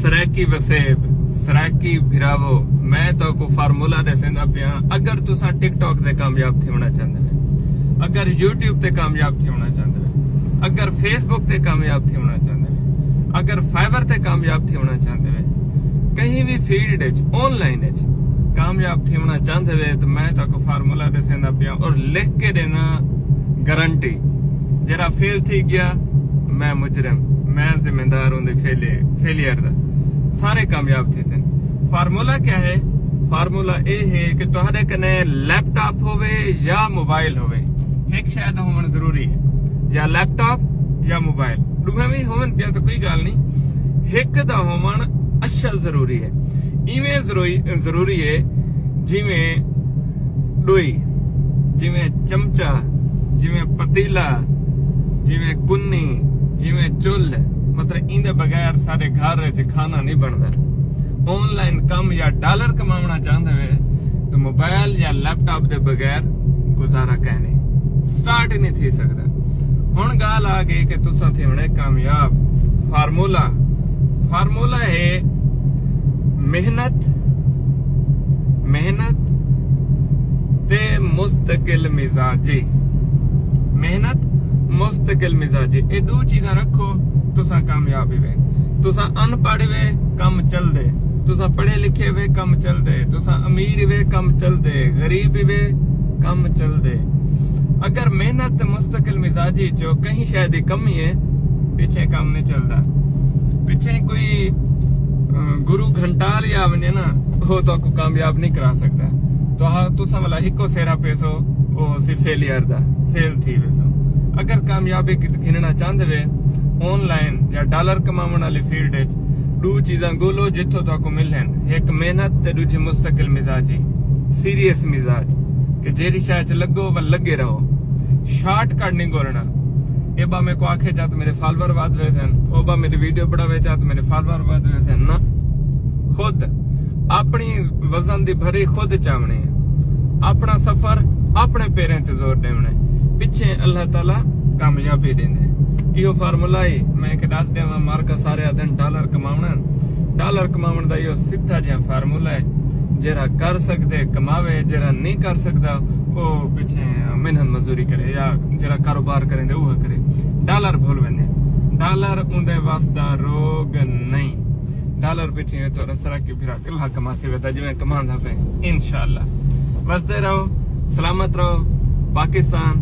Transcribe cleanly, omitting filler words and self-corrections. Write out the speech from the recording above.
सराकी वसेब सराकी भिरावो मैं तो को फार्मूला दसेंदा पिया अगर तुसा टिकटॉक ते कामयाब होना चाहते हो अगर यूट्यूब ते कामयाब होना चाहते हो अगर फेसबुक ते कामयाब होना चाहते हो अगर फाइवर ते कामयाब होना चाहते हो कहीं भी फील्ड ऑनलाइन कामयाब होना चाहते हो तो मैं तो को फार्मूला दसेंदा पिया और लिख के देना गारंटी जरा फेल थी गया मैं मुजरिम मैं जिम्मेदार हूं फेलियर दा सारे कामयाब थे सन फार्मूला क्या है फार्मूला ए है कि तुहाडे कने लैपटॉप होवे या मोबाइल होवे एक शायद होना जरूरी है या लैपटॉप या मोबाइल दुहे भी होवन पिया तो कोई गल नहीं एक दा होवन अच्छा जरूरी है इवें जरूरी है जिवें डोई जिवें चमचा जिवें पतीला जिवें कुन्नी जिवें चुल मतलब इंदे बगैर सारे घर च खाना नहीं बनता ऑनलाइन कम या डॉलर कमाना चाहते हुए तो मोबाइल या लैपटॉप के बगैर गुजारा कहने स्टार्ट ही नहीं थी सकता हुण गाल आ गई कि तुसा थे होने कामयाब फार्मूला फार्मूला है मेहनत मेहनत ते मुस्तकिल मिजाजी मेहनत मुस्तकिल मिजाजी ये दो चीजा रखो तुसा कामयाब वे तुसा अनपढ़ वे कम चल दे तुसा पढ़े लिखे वे कम चल दे तुसा अमीर वे कम चल दे गरीब वे कम चल दे अगर मेहनत मुस्तकिल मिजाजी जो कहीं शायद कमी है पीछे काम नहीं चलता पीछे कोई गुरु घंटाल या वने ना हो तो को कामयाब नहीं करा सकता तो हाँ तुसा वाला हिको सेरा पेसो वो सी फेलियर दा फेल थी वेसो अगर कामयाबी गिनना चाहते वे ऑनलाइन या डॉलर कमाने वाली फील्ड दो चीजा गोलो जिथो तो मिलन एक मेहनत ते दूजी मुस्तकिल मिजाजी सीरियस मिजाज कि जेरी शायद लगो व लगे रहो शॉर्टकट नहीं गोलना ए बा मेरे को आखे जा तो मेरे फॉलोअर वध हुए थे ओ बा मेरी वीडियो बढ़ावे जा तो मेरे फॉलोअर वध हुए थे ना खुद अपनी वजन दी भरी खुद चावनी अपना सफर अपने पैरों ते जोर देवने पिछे अल्लाह ताला कामयाबी देंदे यो फार्मूला ही मैं के दस देवा मार का सारे दिन डॉलर कमावन दा यो सीधा जिहा फार्मूला है जेरा कर सकदे कमावे जेरा नहीं कर सकदा वो पीछे मेहनत मजदूरी करे या जेरा कारोबार करेंदे वो करे डॉलर भूल वने डॉलर उंदे वास्ता रोग नहीं डॉलर पीछे तो रसरा की फिरा किला कमा से वेदा जिवें कमांदा पे इंशाअल्लाह वसदे रहो सलामत रहो पाकिस्तान